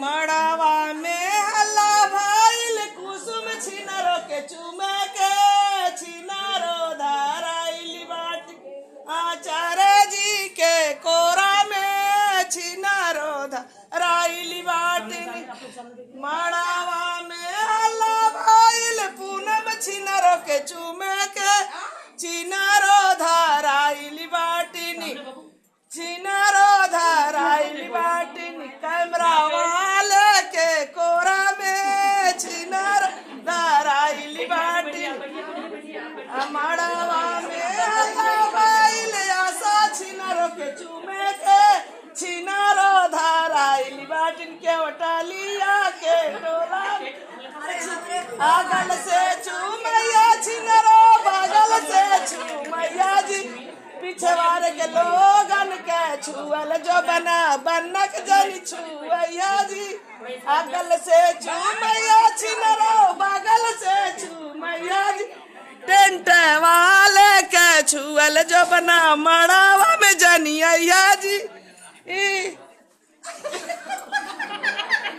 मड़ावा में हल्ला भाईल कुसुम छिनरो के चूमे के छिनारो धाराइली बाटी आचार्य जी के कोरा में छिनारो धाराइली बाटी मड़ावा में हल्ला भाईल पूनम छिनरो के चूमे के छिनारो धाराइली बाटी छिनारो धाराइली बाटी कैमरा वाले के कोरा में छिनारो धाराइली बाटी मड़ावा में हल्ला भाईल आशा छिनारो के चूमे के छिनारो धाराइली बाटी के वटालिया के टोला आगल से चूमैया छिनारो बगल से चूमैया जी पीछे वाले के लोगन के छुअल जो बना बनक जनी छुअैया जी अगल से चूमैया छिनरो बगल से चूमैया जी टेंट वाले के छुअल जो बना मड़ावा में जनी